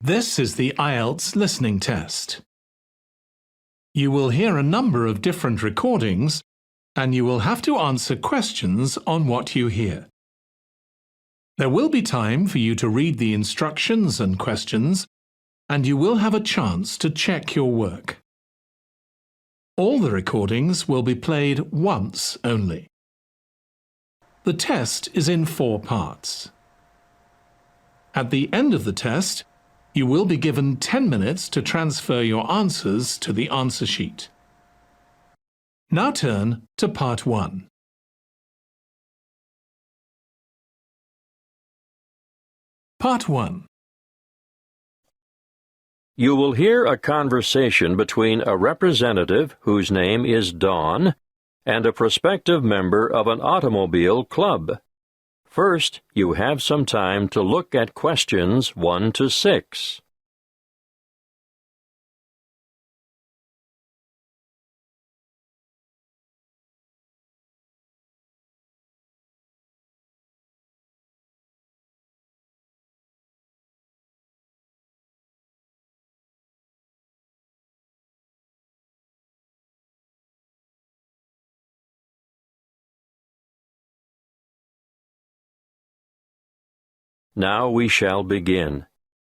This is the Ielts listening test. You will hear a number of different recordings, and you will have to answer questions on what you hear. There will be time for you to read the instructions and questions, and you will have a chance to check your work. All the recordings will be played once only. The test is in 4 parts. At the end of the test, you will be given 10 minutes to transfer your answers to the answer sheet. Now turn to Part 1. Part 1. You will hear a conversation between a representative whose name is Dawn and a prospective member of an automobile club. First, you have some time to look at questions 1 to 6. Now we shall begin.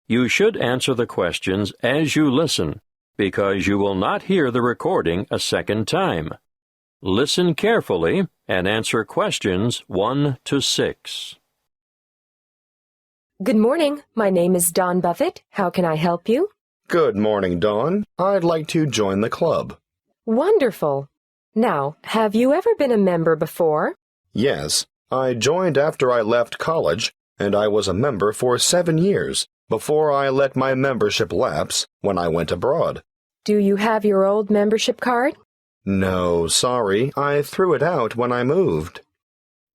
You should answer the questions as you listen, because you will not hear the recording a second time. Listen carefully and answer questions 1 to 6. Good morning. My name is Dawn Buffett. How can I help you? Good morning, Dawn. I'd like to join the club. Wonderful. Now, have you ever been a member before? Yes, I joined after I left college, and I was a member for 7 years before I let my membership lapse when I went abroad. Do you have your old membership card? No, sorry, I threw it out when I moved.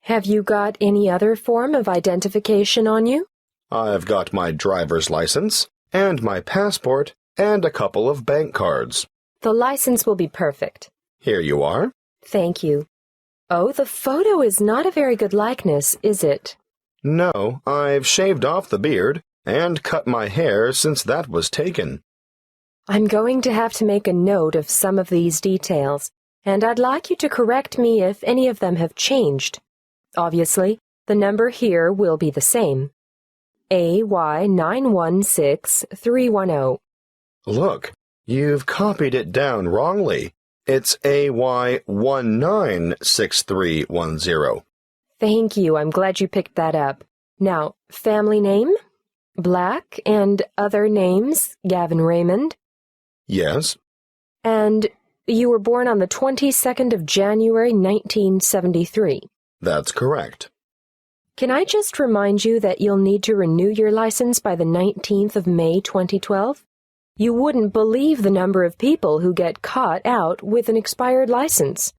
Have you got any other form of identification on you? I've got my driver's license, and my passport, and a couple of bank cards. The license will be perfect. Here you are. Thank you. Oh, the photo is not a very good likeness, is it? No, I've shaved off the beard and cut my hair since that was taken. I'm going to have to make a note of some of these details, and I'd like you to correct me if any of them have changed. Obviously, the number here will be the same. AY916310. Look, you've copied it down wrongly. It's AY196310. Thank you. I'm glad you picked that up. Now, family name? Black, and other names? Gavin Raymond? Yes. And you were born on the 22nd of January, 1973. That's correct. Can I just remind you that you'll need to renew your license by the 19th of May, 2012? You wouldn't believe the number of people who get caught out with an expired license.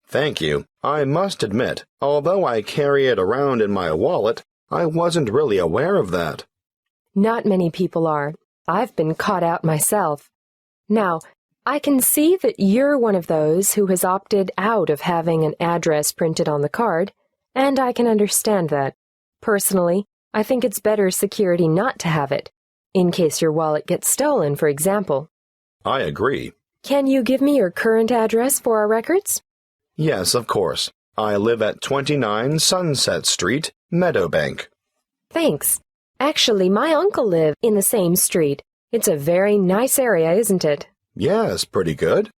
Thank you. I must admit, although I carry it around in my wallet, I wasn't really aware of that. Not many people are. I've been caught out myself. Now, I can see that you're one of those who has opted out of having an address printed on the card, and I can understand that. Personally, I think it's better security not to have it, in case your wallet gets stolen, for example. I agree. Can you give me your current address for our records? Yes, of course. I live at 29 Sunset Street, Meadowbank. Thanks. Actually, my uncle lives in the same street. It's a very nice area, isn't it? Yes, pretty good.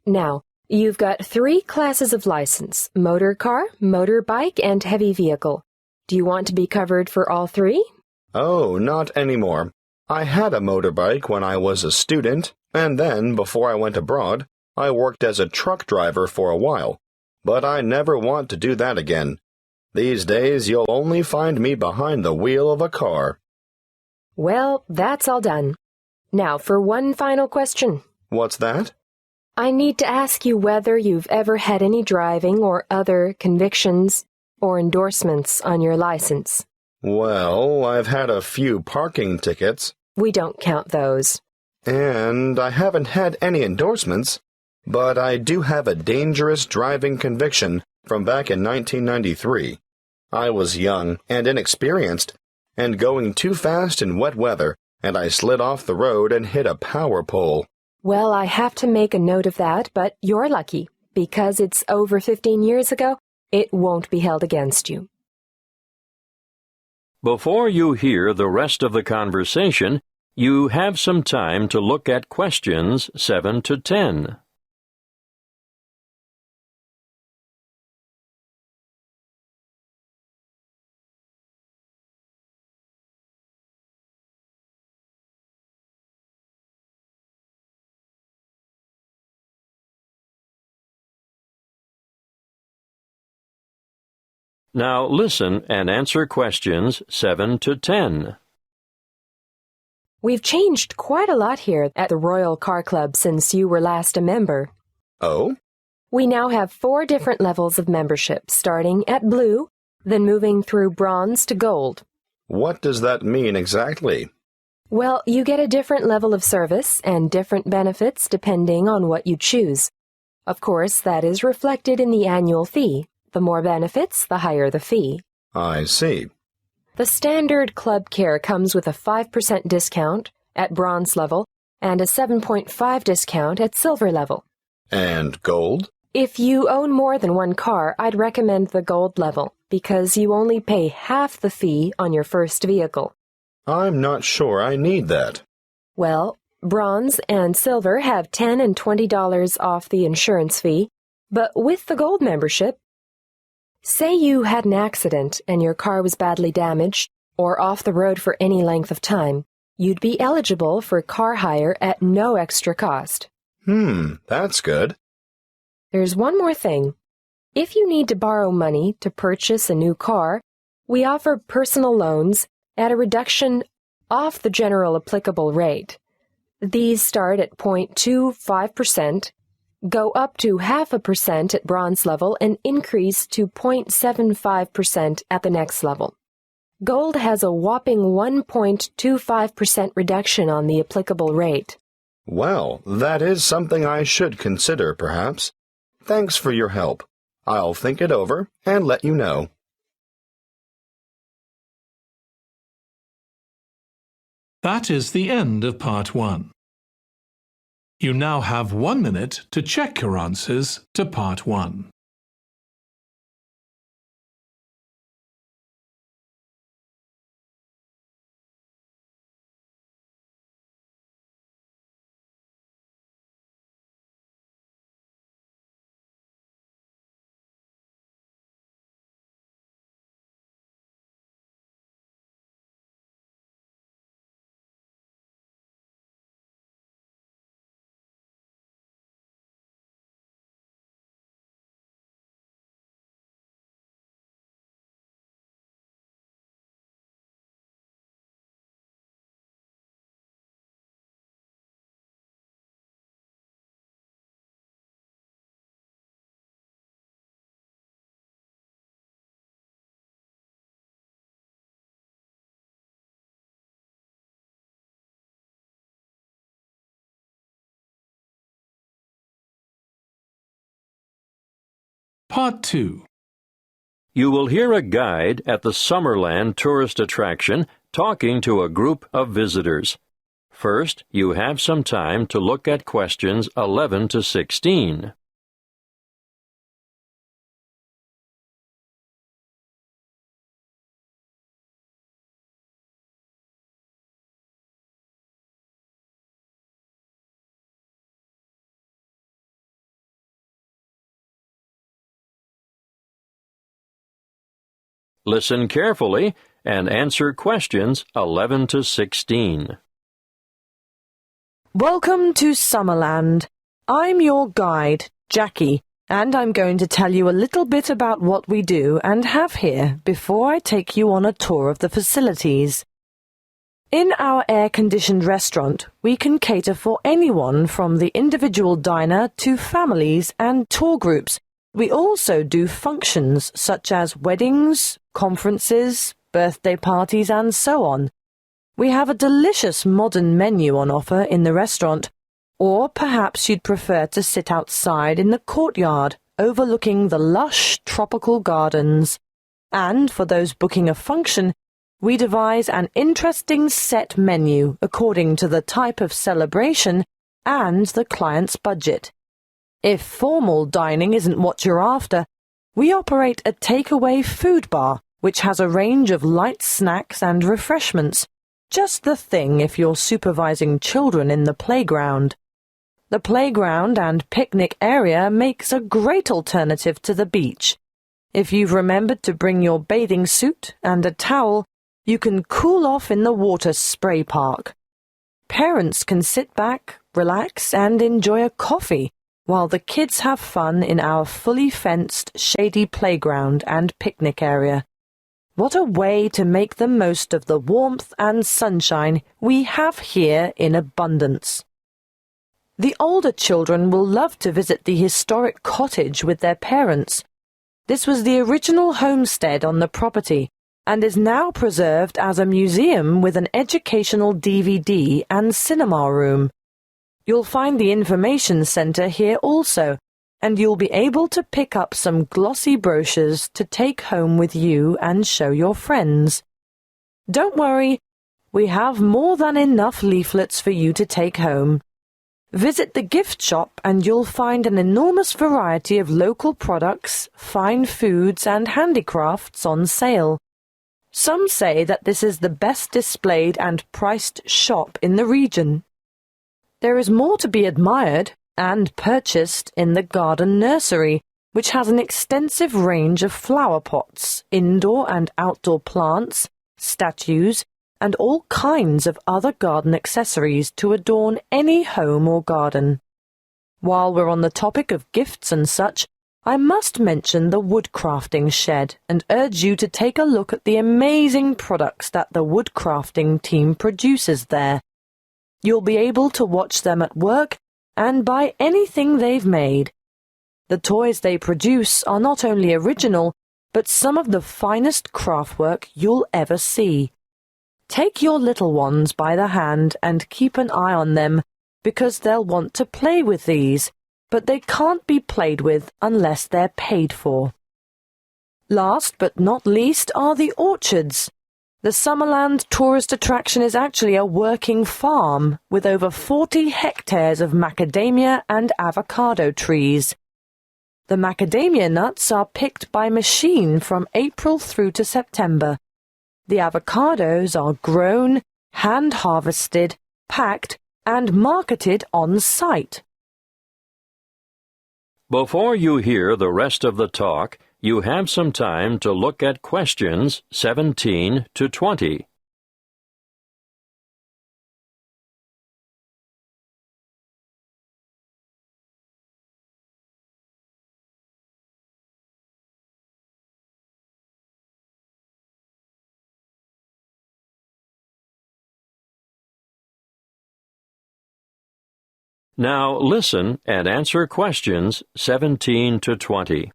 Now, you've got 3 classes of license: motor car, motorbike, and heavy vehicle. Do you want to be covered for all 3? Oh, not anymore. I had a motorbike when I was a student, and then, before I went abroad, I worked as a truck driver for a while, but I never want to do that again. These days, you'll only find me behind the wheel of a car. Well, that's all done. Now for one final question. What's that? I need to ask you whether you've ever had any driving or other convictions or endorsements on your license. Well, I've had a few parking tickets. We don't count those. And I haven't had any endorsements. But I do have a dangerous driving conviction from back in 1993. I was young and inexperienced, and going too fast in wet weather and I slid off the road and hit a power pole. Well, I have to make a note of that, but you're lucky. Because it's over 15 years ago, it won't be held against you. Before you hear the rest of the conversation, you have some time to look at questions 7 to 10. Now listen and answer questions 7 to 10. We've changed quite a lot here at the Royal Car Club since you were last a member. Oh? We now have 4 different levels of membership, starting at blue, then moving through bronze to gold. What does that mean exactly? Well, you get a different level of service and different benefits depending on what you choose. Of course, that is reflected in the annual fee. The more benefits, the higher the fee. I see. The standard club care comes with a 5% discount at bronze level and a 7.5% discount at silver level. And gold? If you own more than one car, I'd recommend the gold level because you only pay half the fee on your first vehicle. I'm not sure I need that. Well, bronze and silver have $10 and $20 off the insurance fee, but with the gold membership, say you had an accident and your car was badly damaged or off the road for any length of time, you'd be eligible for car hire at no extra cost. That's good. There's one more thing. If you need to borrow money to purchase a new car, we offer personal loans at a reduction off the general applicable rate. These start at 0.25%, go up to 0.5% at bronze level, and increase to 0.75% at the next level. Gold has a whopping 1.25% reduction on the applicable rate. Well, that is something I should consider, perhaps. Thanks for your help. I'll think it over and let you know. That is the end of Part 1. You now have 1 minute to check your answers to Part 1. Part 2. You will hear a guide at the Summerland tourist attraction talking to a group of visitors. First, you have some time to look at questions 11 to 16. Listen carefully and answer questions 11 to 16. Welcome to Summerland. I'm your guide, Jackie, and I'm going to tell you a little bit about what we do and have here before I take you on a tour of the facilities. In our air-conditioned restaurant, we can cater for anyone from the individual diner to families and tour groups. We also do functions such as weddings, conferences, birthday parties, and so on. We have a delicious modern menu on offer in the restaurant, or perhaps you'd prefer to sit outside in the courtyard overlooking the lush tropical gardens. And for those booking a function, we devise an interesting set menu according to the type of celebration and the client's budget. If formal dining isn't what you're after, we operate a takeaway food bar, which has a range of light snacks and refreshments, just the thing if you're supervising children in the playground. The playground and picnic area makes a great alternative to the beach. If you've remembered to bring your bathing suit and a towel, you can cool off in the water spray park. Parents can sit back, relax, and enjoy a coffee while the kids have fun in our fully fenced, shady playground and picnic area. What a way to make the most of the warmth and sunshine we have here in abundance. The older children will love to visit the historic cottage with their parents. This was the original homestead on the property and is now preserved as a museum with an educational DVD and cinema room. You'll find the information center here also, and you'll be able to pick up some glossy brochures to take home with you and show your friends. Don't worry, we have more than enough leaflets for you to take home. Visit the gift shop and you'll find an enormous variety of local products, fine foods and handicrafts on sale. Some say that this is the best displayed and priced shop in the region. There is more to be admired and purchased in the garden nursery, which has an extensive range of flower pots, indoor and outdoor plants, statues, and all kinds of other garden accessories to adorn any home or garden. While we're on the topic of gifts and such, I must mention the woodcrafting shed and urge you to take a look at the amazing products that the woodcrafting team produces there. You'll be able to watch them at work and buy anything they've made. The toys they produce are not only original, but some of the finest craftwork you'll ever see. Take your little ones by the hand and keep an eye on them, because they'll want to play with these, but they can't be played with unless they're paid for. Last but not least are the orchards. The Summerland tourist attraction is actually a working farm with over 40 hectares of macadamia and avocado trees. The macadamia nuts are picked by machine from April through to September. The avocados are grown, hand-harvested, packed, and marketed on site. Before you hear the rest of the talk, you have some time to look at questions 17 to 20. Now listen and answer questions 17 to 20.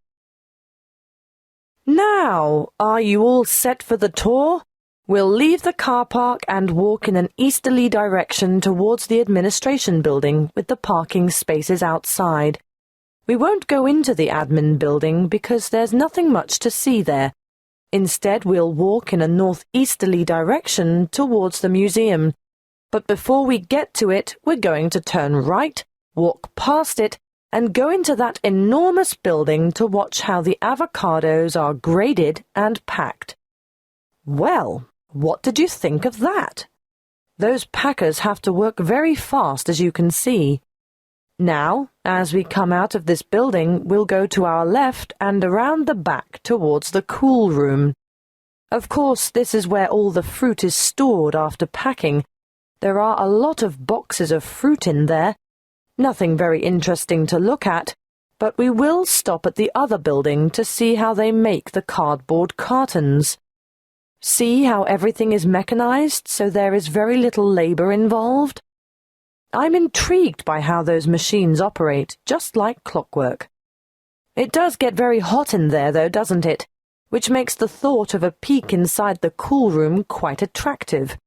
Now, are you all set for the tour? We'll leave the car park and walk in an easterly direction towards the administration building with the parking spaces outside. We won't go into the admin building because there's nothing much to see there. Instead, we'll walk in a northeasterly direction towards the museum. But before we get to it, we're going to turn right, walk past it, and go into that enormous building to watch how the avocados are graded and packed. Well, what did you think of that? Those packers have to work very fast, as you can see. Now, as we come out of this building, we'll go to our left and around the back towards the cool room. Of course, this is where all the fruit is stored after packing. There are a lot of boxes of fruit in there. Nothing very interesting to look at, but we will stop at the other building to see how they make the cardboard cartons. See how everything is mechanized, so there is very little labor involved? I'm intrigued by how those machines operate, just like clockwork. It does get very hot in there, though, doesn't it? Which makes the thought of a peek inside the cool room quite attractive.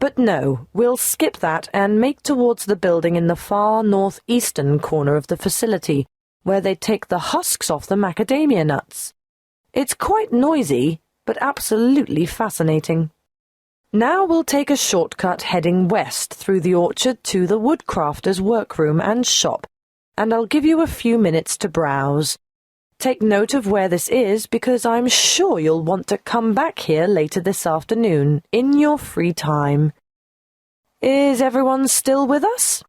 But no, we'll skip that and make towards the building in the far northeastern corner of the facility, where they take the husks off the macadamia nuts. It's quite noisy, but absolutely fascinating. Now we'll take a shortcut heading west through the orchard to the woodcrafter's workroom and shop, and I'll give you a few minutes to browse. Take note of where this is because I'm sure you'll want to come back here later this afternoon in your free time. Is everyone still with us?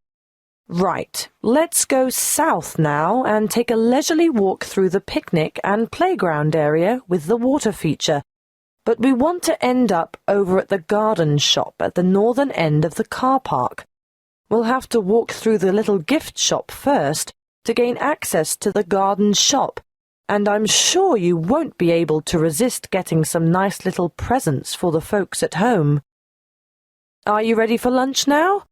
Right, let's go south now and take a leisurely walk through the picnic and playground area with the water feature. But we want to end up over at the garden shop at the northern end of the car park. We'll have to walk through the little gift shop first to gain access to the garden shop, and I'm sure you won't be able to resist getting some nice little presents for the folks at home. Are you ready for lunch now?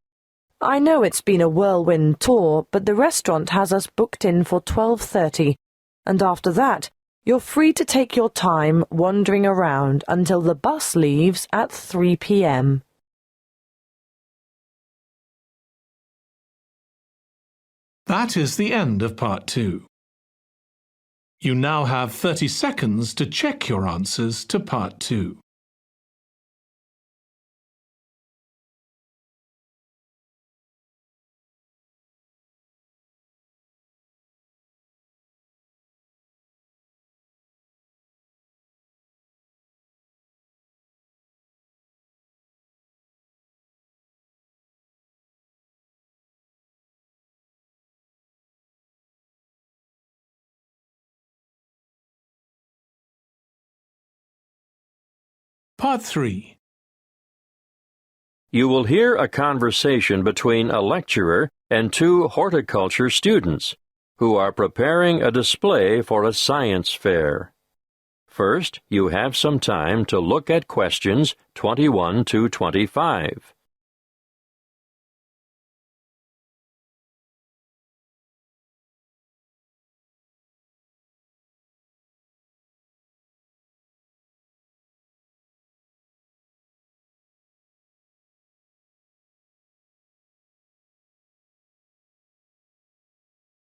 I know it's been a whirlwind tour, but the restaurant has us booked in for 12:30, and after that, you're free to take your time wandering around until the bus leaves at 3 p.m. That is the end of Part 2. You now have 30 seconds to check your answers to Part 2. Part 3. You will hear a conversation between a lecturer and two horticulture students who are preparing a display for a science fair. First, you have some time to look at questions 21 to 25.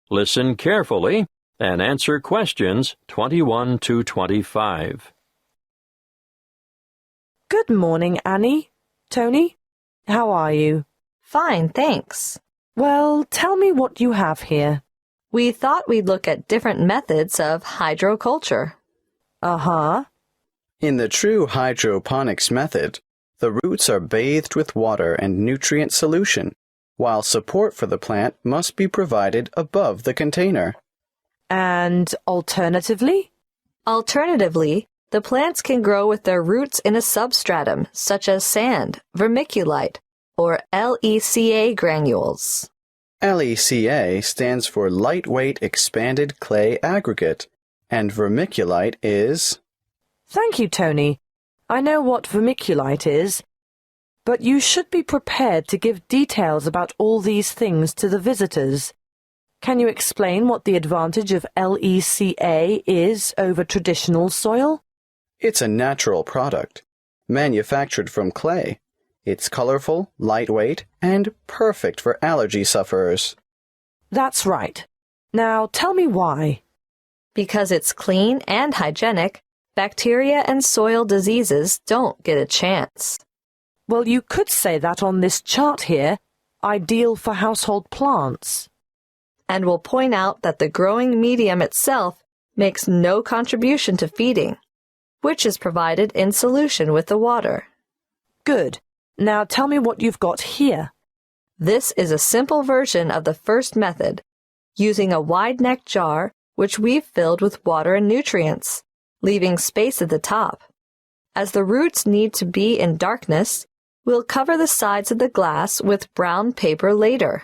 Listen carefully and answer questions 21 to 25. Good morning, Annie. Tony, how are you? Fine, thanks. Well, tell me what you have here. We thought we'd look at different methods of hydroculture. Uh-huh. In the true hydroponics method, the roots are bathed with water and nutrient solution, while support for the plant must be provided above the container. And alternatively? Alternatively, the plants can grow with their roots in a substratum, such as sand, vermiculite, or LECA granules. LECA stands for Lightweight Expanded Clay Aggregate, and vermiculite is... Thank you, Tony. I know what vermiculite is, but you should be prepared to give details about all these things to the visitors. Can you explain what the advantage of LECA is over traditional soil? It's a natural product, manufactured from clay. It's colorful, lightweight, and perfect for allergy sufferers. That's right. Now tell me why. Because it's clean and hygienic, bacteria and soil diseases don't get a chance. Well, you could say that on this chart here, ideal for household plants. And we'll point out that the growing medium itself makes no contribution to feeding, which is provided in solution with the water. Good. Now tell me what you've got here. This is a simple version of the first method, using a wide-neck jar which we've filled with water and nutrients, leaving space at the top. As the roots need to be in darkness, we'll cover the sides of the glass with brown paper later.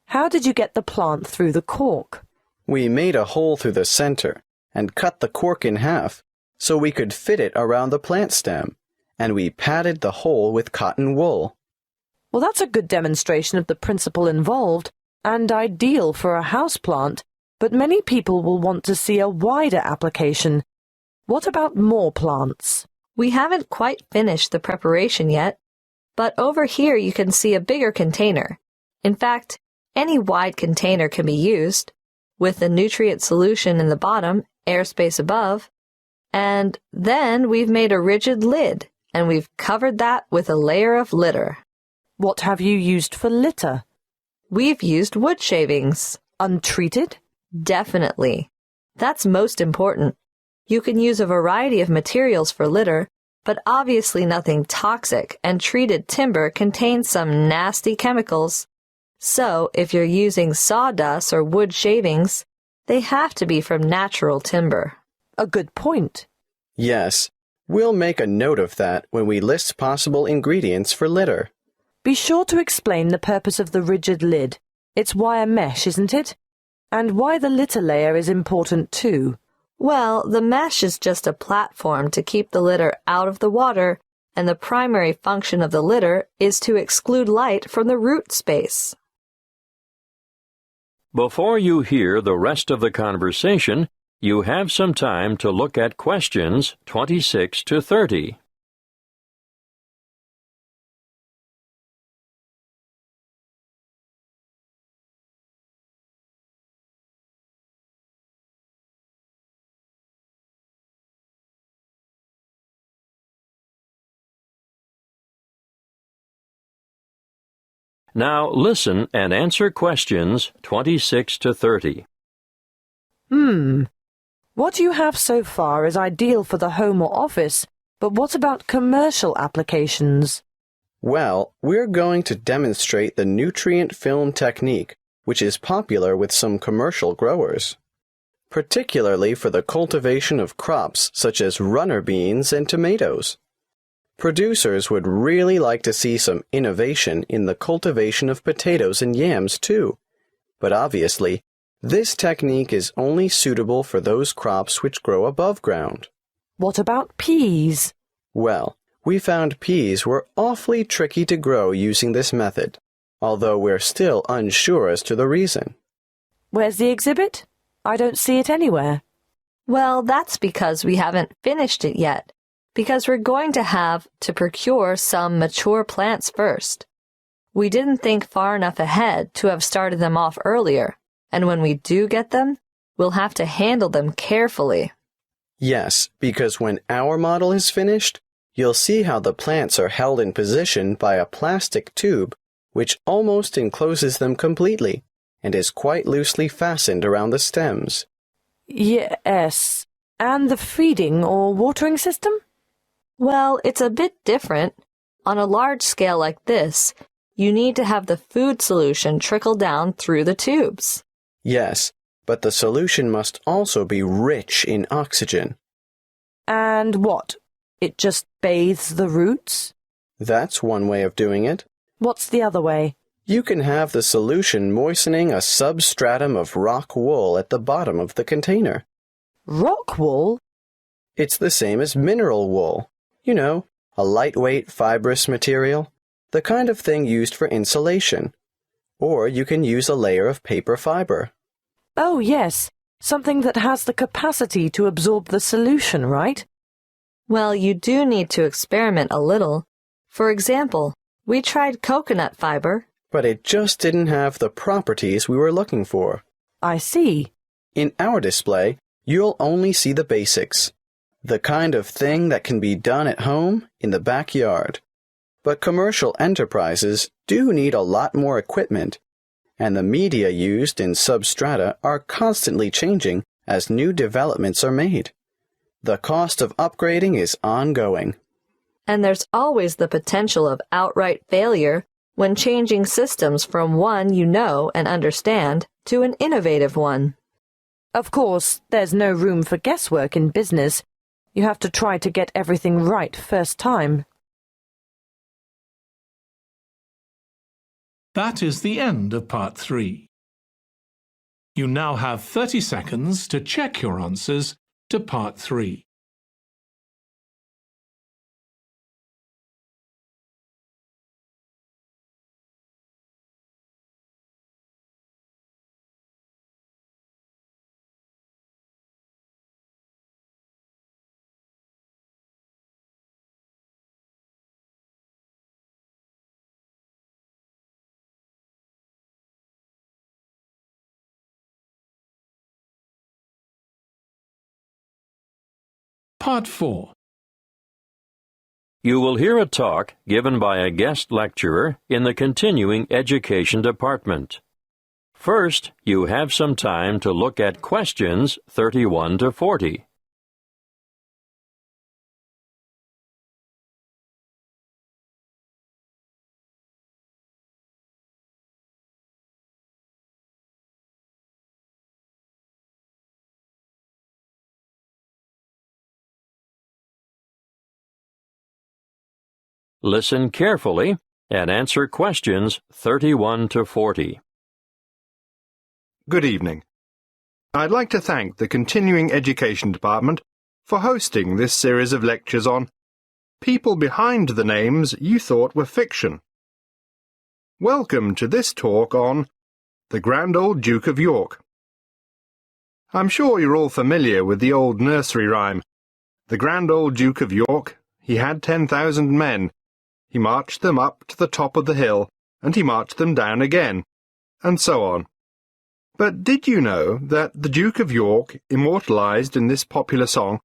How did you get the plant through the cork? We made a hole through the center and cut the cork in half so we could fit it around the plant stem, and we padded the hole with cotton wool. Well, that's a good demonstration of the principle involved and ideal for a houseplant, but many people will want to see a wider application. What about more plants? We haven't quite finished the preparation yet, but over here you can see a bigger container. In fact, any wide container can be used, with the nutrient solution in the bottom, airspace above, and then we've made a rigid lid and we've covered that with a layer of litter. What have you used for litter? We've used wood shavings. Untreated? Definitely. That's most important. You can use a variety of materials for litter, but obviously nothing toxic, and treated timber contains some nasty chemicals. So, if you're using sawdust or wood shavings, they have to be from natural timber. A good point. Yes, we'll make a note of that when we list possible ingredients for litter. Be sure to explain the purpose of the rigid lid. It's wire mesh, isn't it? And why the litter layer is important too. Well, the mesh is just a platform to keep the litter out of the water, and the primary function of the litter is to exclude light from the root space. Before you hear the rest of the conversation, you have some time to look at questions 26 to 30. Now listen and answer questions 26 to 30. What you have so far is ideal for the home or office, but what about commercial applications? Well, we're going to demonstrate the nutrient film technique, which is popular with some commercial growers, particularly for the cultivation of crops such as runner beans and tomatoes. Producers would really like to see some innovation in the cultivation of potatoes and yams too, but obviously, this technique is only suitable for those crops which grow above ground. What about peas? Well, we found peas were awfully tricky to grow using this method, although we're still unsure as to the reason. Where's the exhibit? I don't see it anywhere. Well, that's because we haven't finished it yet, because we're going to have to procure some mature plants first. We didn't think far enough ahead to have started them off earlier, and when we do get them, we'll have to handle them carefully. Yes, because when our model is finished, you'll see how the plants are held in position by a plastic tube which almost encloses them completely and is quite loosely fastened around the stems. Yes. And the feeding or watering system? Well, it's a bit different. On a large scale like this, you need to have the food solution trickle down through the tubes. Yes, but the solution must also be rich in oxygen. And what? It just bathes the roots? That's one way of doing it. What's the other way? You can have the solution moistening a substratum of rock wool at the bottom of the container. Rock wool? It's the same as mineral wool. You know, a lightweight fibrous material, the kind of thing used for insulation. Or you can use a layer of paper fiber. Oh, yes. Something that has the capacity to absorb the solution, right? Well, you do need to experiment a little. For example, we tried coconut fiber. But it just didn't have the properties we were looking for. I see. In our display, you'll only see the basics. The kind of thing that can be done at home in the backyard. But commercial enterprises do need a lot more equipment, and the media used in substrata are constantly changing as new developments are made. The cost of upgrading is ongoing. And there's always the potential of outright failure when changing systems from one you know and understand to an innovative one. Of course, there's no room for guesswork in business. You have to try to get everything right first time. That is the end of part 3. You now have 30 seconds to check your answers to part 3. Part 4. You will hear a talk given by a guest lecturer in the Continuing Education Department. First, you have some time to look at questions 31 to 40. Listen carefully and answer questions 31 to 40. Good evening. I'd like to thank the Continuing Education Department for hosting this series of lectures on people behind the names you thought were fiction. Welcome to this talk on the Grand Old Duke of York. I'm sure you're all familiar with the old nursery rhyme. The Grand Old Duke of York, he had 10,000 men. He marched them up to the top of the hill, and he marched them down again, and so on. But did you know that the Duke of York, immortalized in this popular song,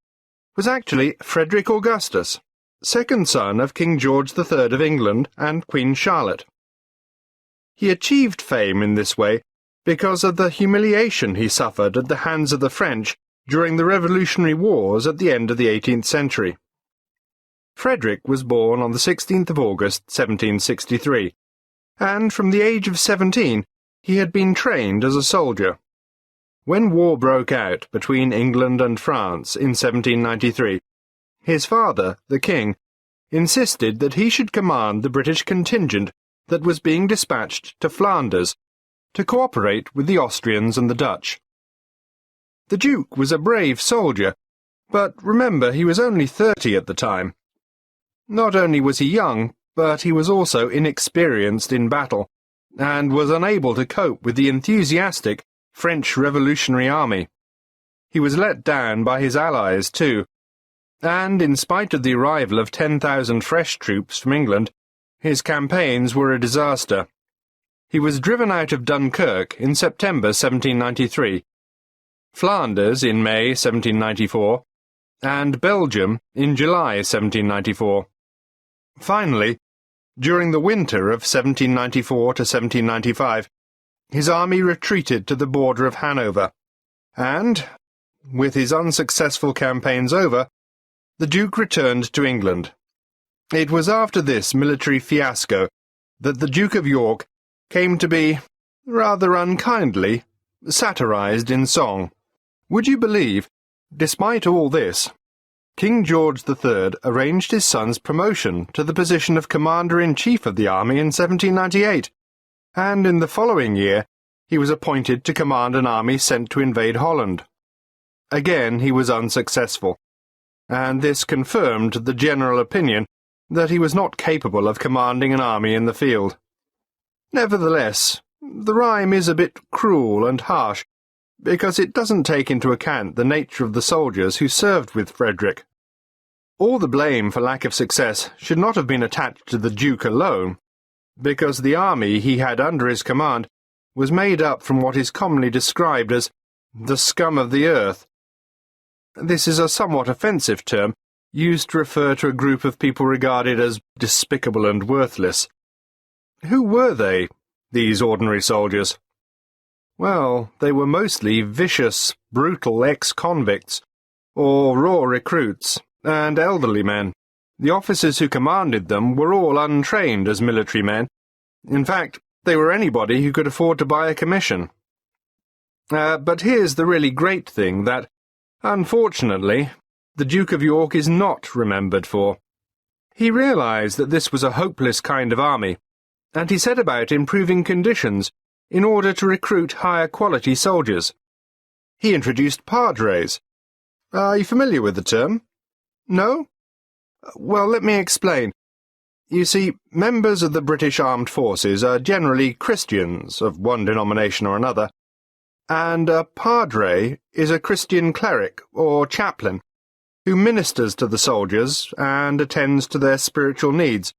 was actually Frederick Augustus, second son of King George III of England and Queen Charlotte? He achieved fame in this way because of the humiliation he suffered at the hands of the French during the Revolutionary Wars at the end of the 18th century. Frederick was born on the 16th of August, 1763, and from the age of 17 he had been trained as a soldier. When war broke out between England and France in 1793, his father, the king, insisted that he should command the British contingent that was being dispatched to Flanders to cooperate with the Austrians and the Dutch. The Duke was a brave soldier, but remember he was only 30 at the time. Not only was he young, but he was also inexperienced in battle, and was unable to cope with the enthusiastic French Revolutionary Army. He was let down by his allies, too, and in spite of the arrival of 10,000 fresh troops from England, his campaigns were a disaster. He was driven out of Dunkirk in September 1793, Flanders in May 1794, and Belgium in July 1794. Finally, during the winter of 1794 to 1795, his army retreated to the border of Hanover, and, with his unsuccessful campaigns over, the Duke returned to England. It was after this military fiasco that the Duke of York came to be, rather unkindly, satirized in song. Would you believe, despite all this, King George III arranged his son's promotion to the position of Commander-in-Chief of the army in 1798, and in the following year he was appointed to command an army sent to invade Holland. Again he was unsuccessful, and this confirmed the general opinion that he was not capable of commanding an army in the field. Nevertheless, the rhyme is a bit cruel and harsh, because it doesn't take into account the nature of the soldiers who served with Frederick. All the blame for lack of success should not have been attached to the Duke alone, because the army he had under his command was made up from what is commonly described as the scum of the earth. This is a somewhat offensive term, used to refer to a group of people regarded as despicable and worthless. Who were they, these ordinary soldiers? Well, they were mostly vicious, brutal ex-convicts, or raw recruits, and elderly men. The officers who commanded them were all untrained as military men. In fact, they were anybody who could afford to buy a commission. But here's the really great thing that, unfortunately, the Duke of York is not remembered for. He realized that this was a hopeless kind of army, and he set about improving conditions in order to recruit higher-quality soldiers. He introduced padres. Are you familiar with the term? No? Well, let me explain. You see, members of the British Armed Forces are generally Christians of one denomination or another, and a padre is a Christian cleric or chaplain who ministers to the soldiers and attends to their spiritual needs,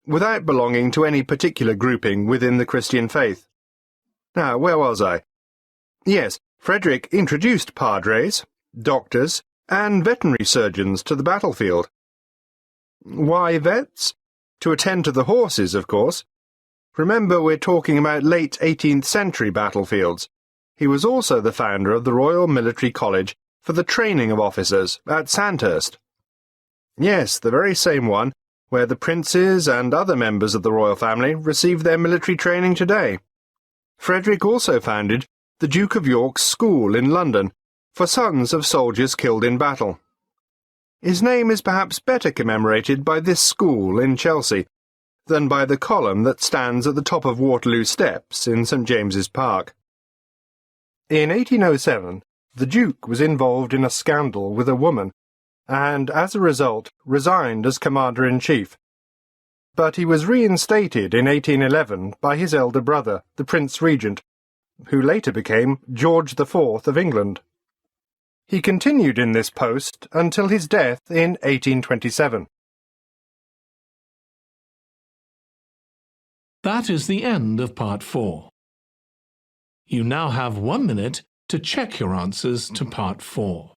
without belonging to any particular grouping within the Christian faith. Now, where was I? Yes, Frederick introduced padres, doctors, and veterinary surgeons to the battlefield. Why vets? To attend to the horses, of course. Remember, we're talking about late 18th century battlefields. He was also the founder of the Royal Military College for the training of officers at Sandhurst. Yes, the very same one where the princes and other members of the royal family receive their military training today. Frederick also founded the Duke of York's School in London for sons of soldiers killed in battle. His name is perhaps better commemorated by this school in Chelsea than by the column that stands at the top of Waterloo Steps in St James's Park. In 1807, the Duke was involved in a scandal with a woman, and as a result resigned as Commander-in-Chief. But he was reinstated in 1811 by his elder brother, the Prince Regent, who later became George IV of England. He continued in this post until his death in 1827. That is the end of Part 4. You now have 1 minute to check your answers to Part 4.